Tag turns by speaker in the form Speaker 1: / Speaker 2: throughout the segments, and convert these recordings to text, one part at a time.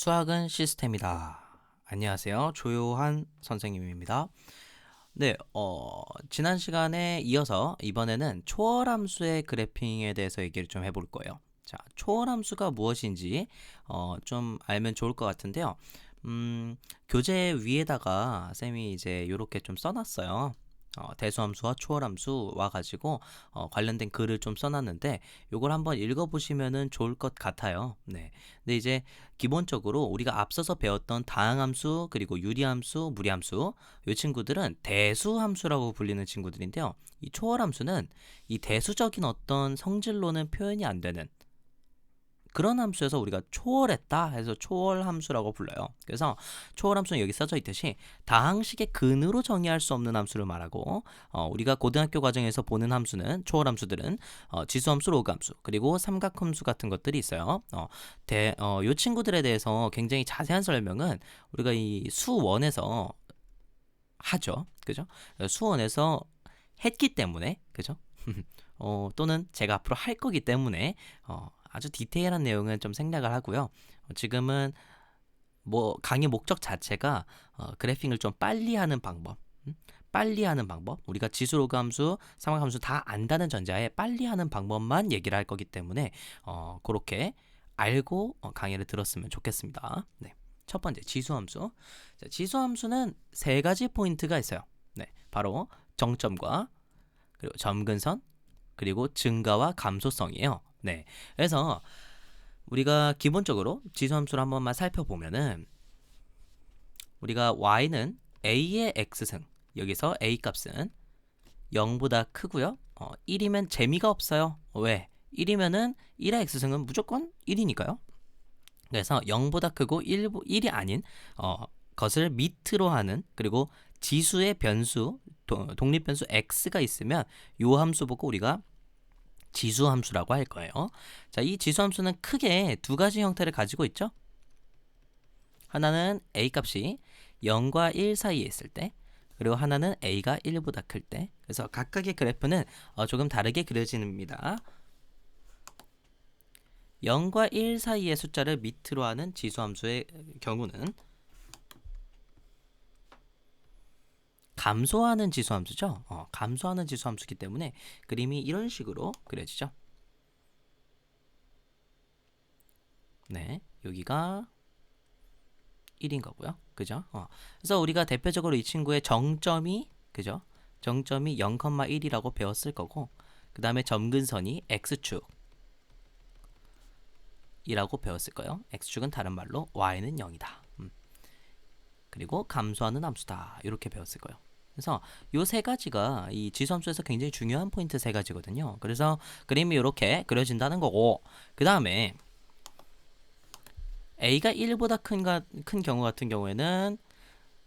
Speaker 1: 수학은 시스템이다. 안녕하세요. 조요한 선생님입니다. 네, 지난 시간에 이어서 이번에는 초월함수의 그래핑에 대해서 얘기를 좀 해볼 거예요. 자, 초월함수가 무엇인지 좀 알면 좋을 것 같은데요. 교재 위에다가 쌤이 이제 이렇게 좀 써놨어요. 대수함수와 초월함수와 가지고 관련된 글을 좀 써놨는데 요걸 한번 읽어보시면은 좋을 것 같아요. 네. 근데 이제 기본적으로 우리가 앞서서 배웠던 다항함수 그리고 유리함수, 무리함수 이 친구들은 대수함수라고 불리는 친구들인데요. 이 초월함수는 이 대수적인 어떤 성질로는 표현이 안 되는 그런 함수에서 우리가 초월했다 해서 초월함수라고 불러요. 그래서 초월함수는 여기 써져 있듯이 다항식의 근으로 정의할 수 없는 함수를 말하고 우리가 고등학교 과정에서 보는 함수는 초월함수들은 지수함수, 로그함수 그리고 삼각함수 같은 것들이 있어요. 요 친구들에 대해서 굉장히 자세한 설명은 우리가 이 수원에서 하죠. 그죠? 수원에서 했기 때문에 그죠? 또는 제가 앞으로 할 거기 때문에 아주 디테일한 내용은 좀 생략을 하고요. 지금은 뭐 강의 목적 자체가 그래핑을 좀 빨리 하는 방법, 빨리 하는 방법. 우리가 지수, 로그 함수, 삼각함수 다 안다는 전제하에 빨리 하는 방법만 얘기를 할 거기 때문에 그렇게 알고 강의를 들었으면 좋겠습니다. 네. 첫 번째 지수함수. 자, 지수함수는 세 가지 포인트가 있어요. 네, 바로 정점과 그리고 점근선 그리고 증가와 감소성이에요. 네, 그래서 우리가 기본적으로 지수함수를 한 번만 살펴보면은 우리가 y는 a의 x승 여기서 a 값은 0보다 크고요. 1이면 재미가 없어요. 왜? 1이면은 1의 x승은 무조건 1이니까요. 그래서 0보다 크고 1이 아닌 것을 밑으로 하는 그리고 지수의 변수 독립변수 x가 있으면 요 함수 보고 우리가 지수함수라고 할 거예요. 자, 이 지수함수는 크게 두 가지 형태를 가지고 있죠. 하나는 a 값이 0과 1 사이에 있을 때 그리고 하나는 a가 1보다 클 때. 그래서 각각의 그래프는 조금 다르게 그려집니다. 0과 1 사이의 숫자를 밑으로 하는 지수함수의 경우는 감소하는 지수함수죠. 감소하는 지수함수이기 때문에 그림이 이런 식으로 그려지죠. 네, 여기가 1인 거고요. 그죠? 그래서 우리가 대표적으로 이 친구의 정점이 그죠? 정점이 0,1이라고 배웠을 거고 그 다음에 점근선이 x축이라고 배웠을 거예요. x축은 다른 말로 y는 0이다. 그리고 감소하는 함수다. 이렇게 배웠을 거예요. 그래서 요 세 가지가 이 지수함수에서 굉장히 중요한 포인트 세 가지거든요. 그래서 그림이 이렇게 그려진다는 거고 그 다음에 a가 1보다 큰 경우 같은 경우에는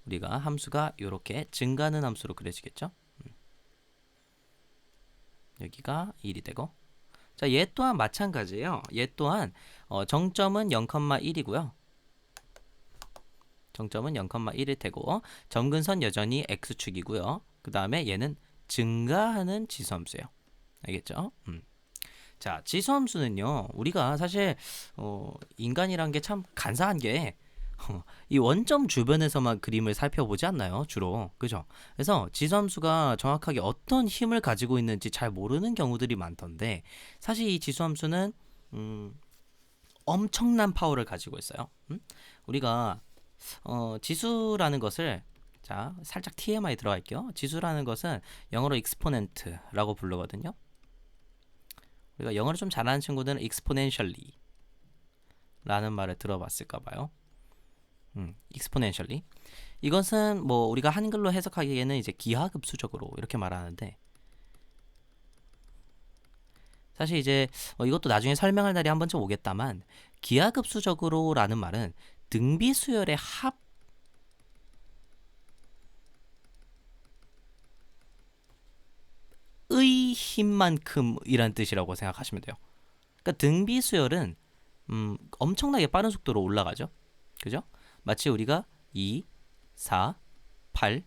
Speaker 1: 우리가 함수가 이렇게 증가하는 함수로 그려지겠죠. 여기가 1이 되고 자, 얘 또한 마찬가지예요. 얘 또한 정점은 0,1이고요. 정점은 0,1일 테고 점근선 여전히 x축이고요. 그 다음에 얘는 증가하는 지수함수예요. 알겠죠? 자, 지수함수는요. 우리가 사실 인간이란 게 참 간사한 게 이 원점 주변에서만 그림을 살펴보지 않나요? 주로. 그죠? 그래서 지수함수가 정확하게 어떤 힘을 가지고 있는지 잘 모르는 경우들이 많던데 사실 이 지수함수는 엄청난 파워를 가지고 있어요. 우리가 지수라는 것을 자, 살짝 TMI 들어갈게요. 지수라는 것은 영어로 exponent라고 부르거든요. 우리가 영어를 좀 잘하는 친구들은 exponentially 라는 말을 들어봤을까 봐요. exponentially. 이것은 뭐 우리가 한글로 해석하기에는 이제 기하급수적으로 이렇게 말하는데 사실 이제 이것도 나중에 설명할 날이 한 번쯤 오겠다만 기하급수적으로라는 말은 등비수열의 합의 힘만큼이란 뜻이라고 생각하시면 돼요. 그러니까 등비수열은 엄청나게 빠른 속도로 올라가죠. 그죠? 마치 우리가 2, 4, 8,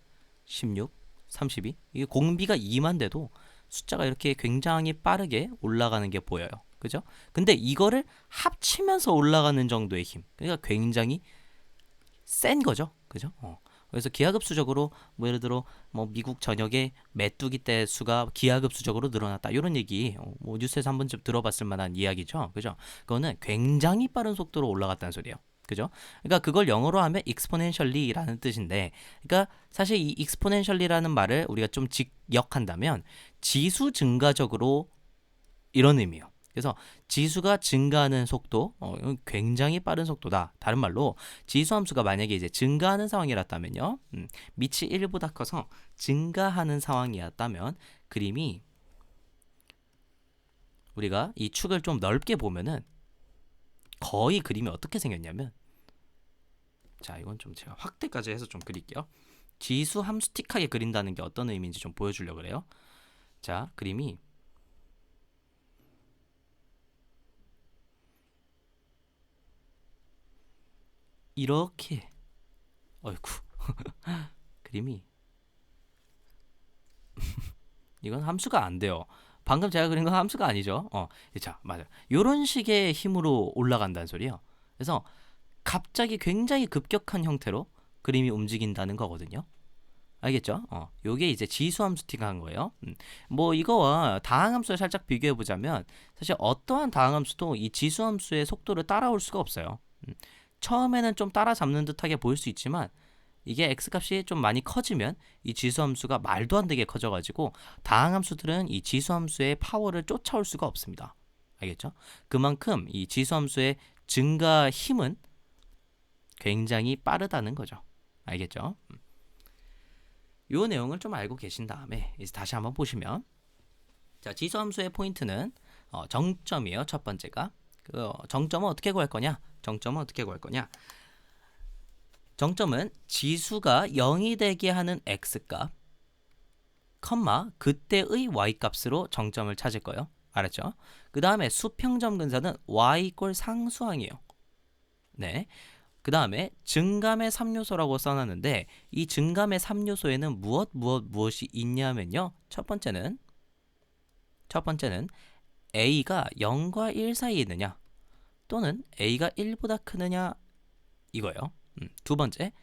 Speaker 1: 16, 32 이게 공비가 2만 돼도 숫자가 이렇게 굉장히 빠르게 올라가는 게 보여요. 그죠? 근데 이거를 합치면서 올라가는 정도의 힘. 그러니까 굉장히 센 거죠. 그죠? 그래서 기하급수적으로 뭐 예를 들어 뭐 미국 전역의 메뚜기 떼 수가 기하급수적으로 늘어났다. 이런 얘기 뭐 뉴스에서 한 번쯤 들어봤을 만한 이야기죠. 그죠? 그거는 굉장히 빠른 속도로 올라갔다는 소리예요. 그죠? 그러니까 그걸 영어로 하면 exponentially라는 뜻인데, 그러니까 사실 이 exponentially라는 말을 우리가 좀 직역한다면 지수 증가적으로 이런 의미예요. 그래서 지수가 증가하는 속도, 이건 굉장히 빠른 속도다. 다른 말로 지수 함수가 만약에 이제 증가하는 상황이었다면요, 밑이 1보다 커서 증가하는 상황이었다면 그림이 우리가 이 축을 좀 넓게 보면은 거의 그림이 어떻게 생겼냐면, 자 이건 좀 제가 확대까지 해서 좀 그릴게요. 지수 함수 틱하게 그린다는 게 어떤 의미인지 좀 보여주려고 그래요. 자 그림이 이렇게, 어이구 그림이 이건 함수가 안 돼요. 방금 제가 그린 건 함수가 아니죠. 자, 맞아요. 이런 식의 힘으로 올라간다는 소리예요. 그래서 갑자기 굉장히 급격한 형태로 그림이 움직인다는 거거든요. 알겠죠? 요게 이제 지수함수 틱한 거예요. 뭐 이거와 다항함수를 살짝 비교해 보자면 사실 어떠한 다항함수도 이 지수함수의 속도를 따라올 수가 없어요. 처음에는 좀 따라잡는 듯하게 보일 수 있지만 이게 x값이 좀 많이 커지면 이 지수함수가 말도 안 되게 커져가지고 다항함수들은 이 지수함수의 파워를 쫓아올 수가 없습니다. 알겠죠? 그만큼 이 지수함수의 증가 힘은 굉장히 빠르다는 거죠. 알겠죠? 요 내용을 좀 알고 계신 다음에 이제 다시 한번 보시면, 자 지수함수의 포인트는 정점이에요. 첫 번째가 정점은 어떻게 구할 거냐? 정점은 어떻게 구할 거냐? 정점은 지수가 0이 되게 하는 x값, 그때의 y값으로 정점을 찾을 거예요. 알았죠? 그 다음에 수평점 근사는 y 꼴 상수항이에요. 네. 그 다음에 증감의 3요소라고 써놨는데 이 증감의 3요소에는 무엇이 있냐면요. 첫 번째는 a가 0과 1 사이에 있느냐 또는 a가 1보다 크느냐 이거예요. 두 번째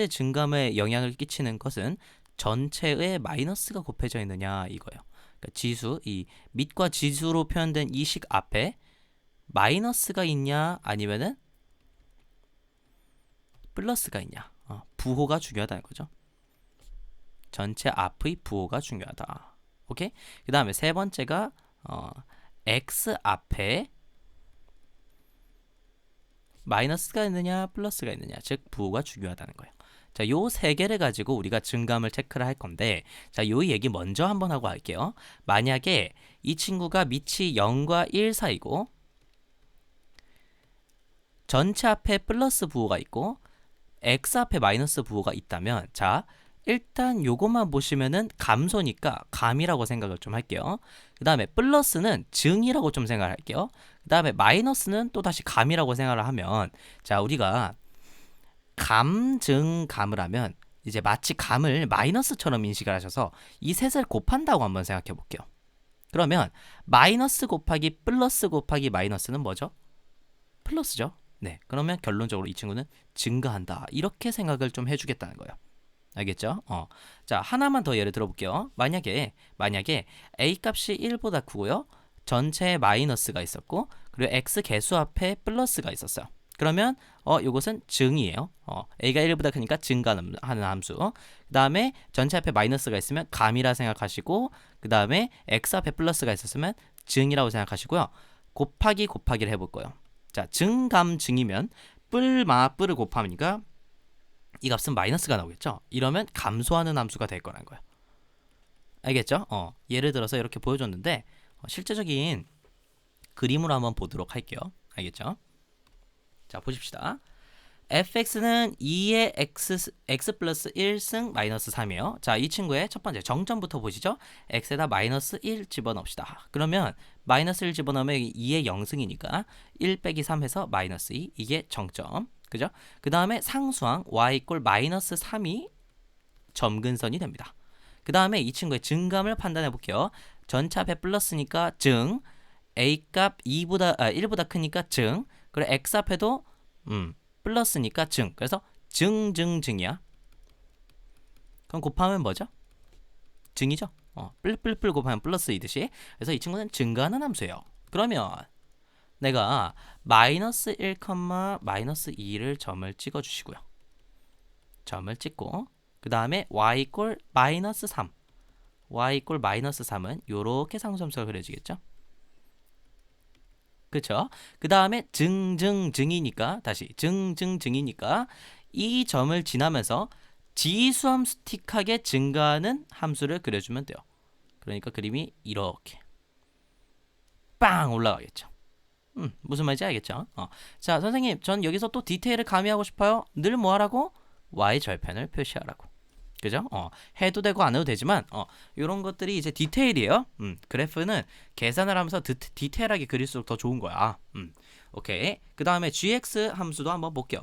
Speaker 1: 증감에 영향을 끼치는 것은 전체의 마이너스가 곱해져 있느냐 이거예요. 그러니까 지수, 이 밑과 지수로 표현된 이 식 앞에 마이너스가 있냐 아니면은 플러스가 있냐, 부호가 중요하다는 거죠. 전체 앞의 부호가 중요하다. 오케이? 그 다음에 세 번째가 x 앞에 마이너스가 있느냐 플러스가 있느냐, 즉 부호가 중요하다는 거예요. 자, 요 세 개를 가지고 우리가 증감을 체크를 할 건데, 자, 요 얘기 먼저 한번 하고 할게요. 만약에 이 친구가 밑이 0과 1 사이고 전체 앞에 플러스 부호가 있고 x 앞에 마이너스 부호가 있다면, 자 일단 요것만 보시면은 감소니까 감이라고 생각을 좀 할게요. 그 다음에 플러스는 증이라고 좀 생각을 할게요. 그 다음에 마이너스는 또 다시 감이라고 생각을 하면, 자 우리가 감을 하면 이제 마치 감을 마이너스처럼 인식을 하셔서 이 셋을 곱한다고 한번 생각해 볼게요. 그러면 마이너스 곱하기 플러스 곱하기 마이너스는 뭐죠? 플러스죠. 네, 그러면 결론적으로 이 친구는 증가한다, 이렇게 생각을 좀 해주겠다는 거예요. 알겠죠? 자, 하나만 더 예를 들어볼게요. 만약에 a 값이 1보다 크고요, 전체에 마이너스가 있었고, 그리고 x 개수 앞에 플러스가 있었어요. 그러면 이것은 증이에요. a가 1보다 크니까 증가하는 함수. 그 다음에 전체 앞에 마이너스가 있으면 감이라 생각하시고, 그 다음에 x 앞에 플러스가 있었으면 증이라고 생각하시고요. 곱하기를 해볼 거예요. 자, 증감 증이면 뿔을 곱하니까 이 값은 마이너스가 나오겠죠. 이러면 감소하는 함수가 될 거라는 거예요. 알겠죠? 예를 들어서 이렇게 보여줬는데 실제적인 그림으로 한번 보도록 할게요. 알겠죠? 자, 보십시다. fx는 2의 x 플러스 1승 마이너스 3이에요. 자, 이 친구의 첫 번째 정점부터 보시죠. x에다 마이너스 1 집어넣읍시다. 그러면 마이너스 1 집어넣으면 2의 0승이니까 1 빼기 3 해서 마이너스 2, 이게 정점. 그죠? 그 다음에 상수항 y 이꼴 마이너스 3이 점근선이 됩니다. 그 다음에 이 친구의 증감을 판단해 볼게요. 전체 앞에 플러스니까 증, a 값 1보다 크니까 증. 그리고 x 앞에도 플러스니까 증. 그래서 증이야. 그럼 곱하면 뭐죠? 증이죠. 뿔 곱하면 플러스이듯이. 그래서 이 친구는 증가하는 함수예요. 그러면 내가 마이너스 1, 마이너스 2를 점을 찍어 주시고요. 점을 찍고 그 다음에 y 이꼴 마이너스 3 y 이꼴 마이너스 3은 요렇게 상수함수가 그려지겠죠. 그쵸? 그 다음에 증이니까 다시 증이니까 이 점을 지나면서 지수함수틱하게 증가하는 함수를 그려주면 돼요. 그러니까 그림이 이렇게 빵 올라가겠죠. 무슨 말인지 알겠죠? 자, 선생님, 전 여기서 또 디테일을 가미하고 싶어요. 늘 뭐 하라고? y절편을 표시하라고. 그죠? 해도 되고 안 해도 되지만 이런 것들이 이제 디테일이에요. 그래프는 계산을 하면서 디테일하게 그릴수록 더 좋은 거야. 오케이. 그 다음에 gx 함수도 한번 볼게요.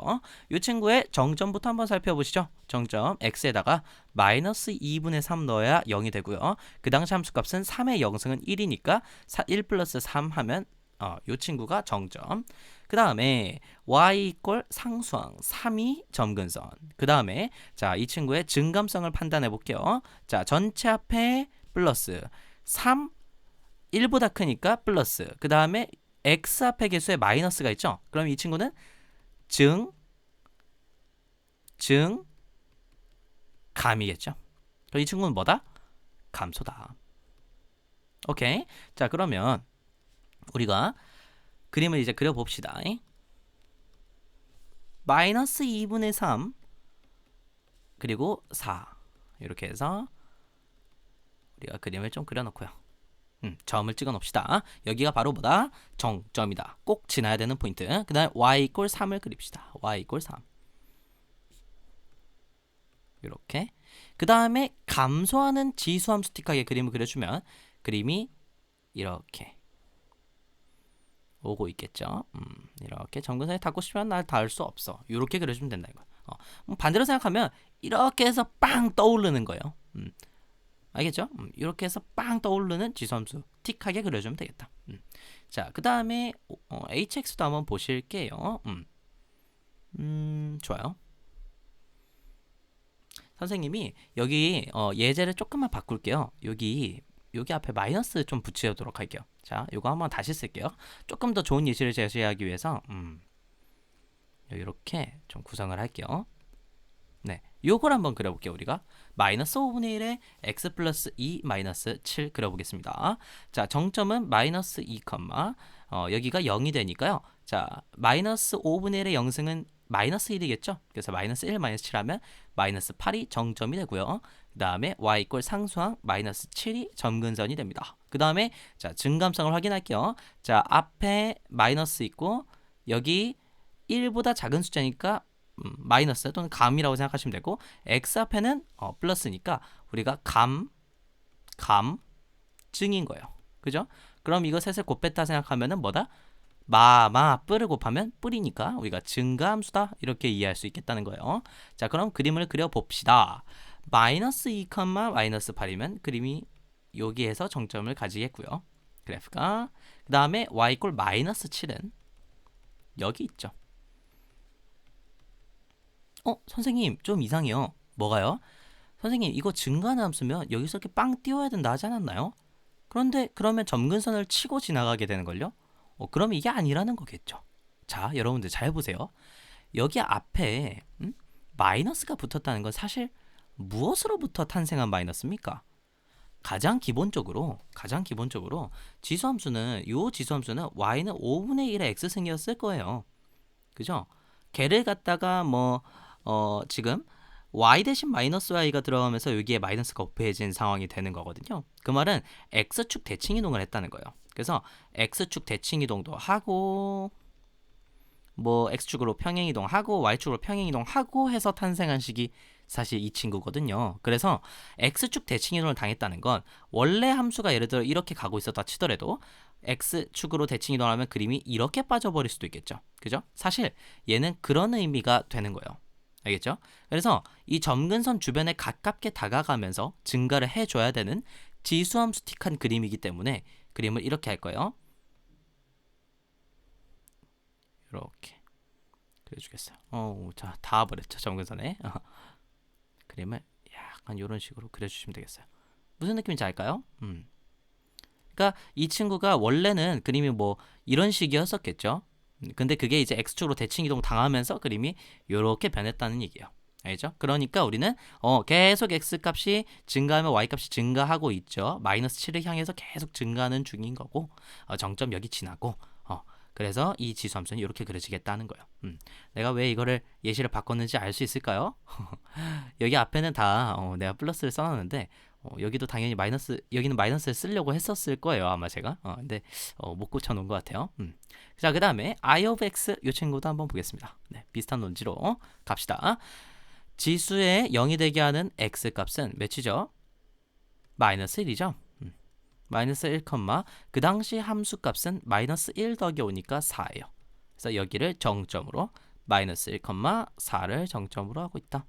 Speaker 1: 이 친구의 정점부터 한번 살펴보시죠. 정점 x에다가 마이너스 2분의 3 넣어야 0이 되고요. 그 당시 함수값은 3의 영승은 1이니까 1 플러스 3 하면 이 친구가 정점. 그 다음에 y 이꼴 상수항 3이 점근선. 그 다음에 자, 이 친구의 증감성을 판단해 볼게요. 자, 전체 앞에 플러스 3 1보다 크니까 플러스. 그 다음에 x 앞에 개수에 마이너스가 있죠. 그럼 이 친구는 감이겠죠. 그럼 이 친구는 뭐다? 감소다. 오케이. 자, 그러면 우리가 그림을 이제 그려봅시다. 마이너스 2분의 3 그리고 4 이렇게 해서 우리가 그림을 좀 그려놓고요. 점을 찍어 놓읍시다. 여기가 바로 뭐다? 정점이다. 꼭 지나야 되는 포인트. 그 다음에 y 이꼴 3을 그립시다. y 이꼴 3 이렇게. 그 다음에 감소하는 지수함수 틱하게 그림을 그려주면 그림이 이렇게 오고 있겠죠. 이렇게 점근선에 닿고 싶으면 날 닿을 수 없어. 이렇게 그려주면 된다 이거. 반대로 생각하면 이렇게 해서 빵 떠오르는 거예요. 알겠죠? 이렇게 해서 빵 떠오르는 지수함수 틱하게 그려주면 되겠다. 자, 그 다음에 hx도 한번 보실게요. 좋아요. 선생님이 여기 예제를 조금만 바꿀게요. 여기 앞에 마이너스 좀 붙이도록 할게요. 자, 요거 한번 다시 쓸게요. 조금 더 좋은 예시를 제시하기 위해서 이렇게 좀 구성을 할게요. 네, 요걸 한번 그려볼게요. 우리가 마이너스 5분의 1에 x 플러스 2 마이너스 7 그려보겠습니다. 자, 정점은 마이너스 2, 여기가 0이 되니까요. 자, 마이너스 5분의 1의 영승은 마이너스 1이겠죠? 그래서 마이너스 1 마이너스 7 하면 마이너스 8이 정점이 되고요. 그 다음에 y 이꼴 상수항 마이너스 7이 점근선이 됩니다. 그 다음에 자, 증감성을 확인할게요. 자, 앞에 마이너스 있고 여기 1보다 작은 숫자니까 마이너스 또는 감이라고 생각하시면 되고 x 앞에는 플러스니까 우리가 증인 거예요. 그죠? 그럼 이거 셋을 곱했다 생각하면은 뭐다? 뿔을 곱하면 뿔이니까 우리가 증가함수다 이렇게 이해할 수 있겠다는 거예요. 자, 그럼 그림을 그려봅시다. 마이너스 2, 마이너스 8이면 그림이 여기에서 정점을 가지겠고요. 그래프가. 그 다음에 y 이꼴 마이너스 7은 여기 있죠. 선생님 좀 이상해요. 뭐가요? 선생님 이거 증가하는 함수면 여기서 이렇게 빵 띄워야 된다 하지 않았나요? 그런데 그러면 점근선을 치고 지나가게 되는걸요? 그럼 이게 아니라는 거겠죠. 자, 여러분들 잘 보세요. 여기 앞에 마이너스가 붙었다는 건 사실 무엇으로부터 탄생한 마이너스입니까? 가장 기본적으로 지수함수는 y는 5분의 1의 x승이었을 거예요. 그죠? 걔를 갖다가 지금 y 대신 마이너스 y가 들어가면서 여기에 마이너스가 곱해진 상황이 되는 거거든요. 그 말은 x축 대칭 이동을 했다는 거예요. 그래서 x축 대칭 이동도 하고 x축으로 평행 이동하고 y축으로 평행 이동하고 해서 탄생한 식이 사실 이 친구거든요. 그래서 x축 대칭 이동을 당했다는 건 원래 함수가 예를 들어 이렇게 가고 있었다 치더라도 x축으로 대칭 이동하면 그림이 이렇게 빠져버릴 수도 있겠죠. 그죠? 사실 얘는 그런 의미가 되는 거예요. 알겠죠? 그래서 이 점근선 주변에 가깝게 다가가면서 증가를 해줘야 되는 지수함수틱한 그림이기 때문에 그림을 이렇게 할 거예요. 이렇게 그려주겠어요. 자, 닿아버렸죠, 점근선에. 그림을 약간 이런 식으로 그려주시면 되겠어요. 무슨 느낌인지 알까요? 그러니까 이 친구가 원래는 그림이 뭐 이런 식이었었겠죠. 근데 그게 이제 x축으로 대칭 이동 당하면서 그림이 이렇게 변했다는 얘기예요. 알죠? 그러니까 우리는 계속 x 값이 증가하면 y 값이 증가하고 있죠. 마이너스 7을 향해서 계속 증가하는 중인 거고 정점 여기 지나고 그래서 이 지수함수는 이렇게 그려지겠다는 거예요. 내가 왜 이거를 예시를 바꿨는지 알 수 있을까요? 여기 앞에는 다 내가 플러스를 써놨는데 여기도 당연히 마이너스, 여기는 마이너스를 쓰려고 했었을 거예요, 아마 제가. 근데 못 고쳐놓은 것 같아요. 자, 그 다음에 I of x 이 친구도 한번 보겠습니다. 네, 비슷한 논지로 갑시다. 지수의 0이 되게 하는 x 값은 몇이죠? 마이너스 1이죠. 마이너스 1, 그 당시 함수 값은 마이너스 1 더하기 5니까 4예요. 그래서 여기를 정점으로 마이너스 1, 4를 정점으로 하고 있다.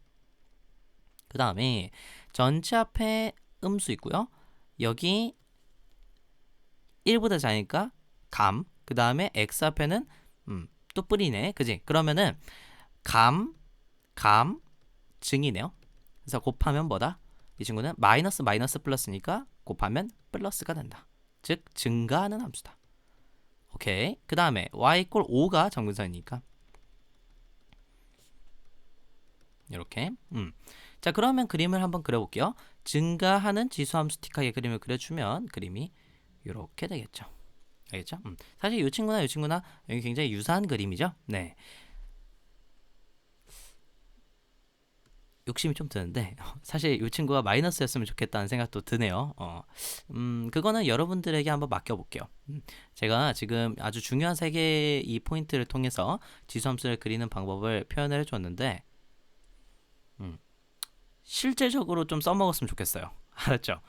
Speaker 1: 그 다음에 전체 앞에 음수 있고요. 여기 1보다 작으니까 감, 그 다음에 x 앞에는 또 뿌리네, 그지? 그러면은 감, 증이네요. 그래서 곱하면 뭐다? 이 친구는 마이너스 플러스니까 곱하면 플러스가 된다. 즉 증가하는 함수다. 오케이. 그 다음에 y 이퀄 5가 정근선이니까 이렇게. 자, 그러면 그림을 한번 그려볼게요. 증가하는 지수함수 t카의 그림을 그려주면 그림이 이렇게 되겠죠. 알겠죠? 사실 이 친구나 여기 굉장히 유사한 그림이죠. 네. 욕심이 좀 드는데 사실 이 친구가 마이너스였으면 좋겠다는 생각도 드네요. 그거는 여러분들에게 한번 맡겨볼게요. 제가 지금 아주 중요한 세 개의 이 포인트를 통해서 지수함수를 그리는 방법을 표현을 해줬는데 실제적으로 좀 써먹었으면 좋겠어요. 알았죠?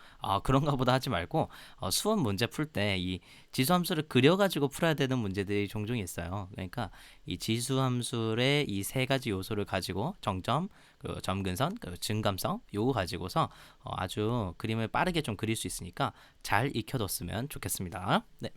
Speaker 1: 그런가 보다 하지 말고 수업 문제 풀 때 이 지수함수를 그려가지고 풀어야 되는 문제들이 종종 있어요. 그러니까 이 지수함수의 이 세 가지 요소를 가지고 정점, 그 점근선, 그 증감성 요거 가지고서 아주 그림을 빠르게 좀 그릴 수 있으니까 잘 익혀뒀으면 좋겠습니다. 네.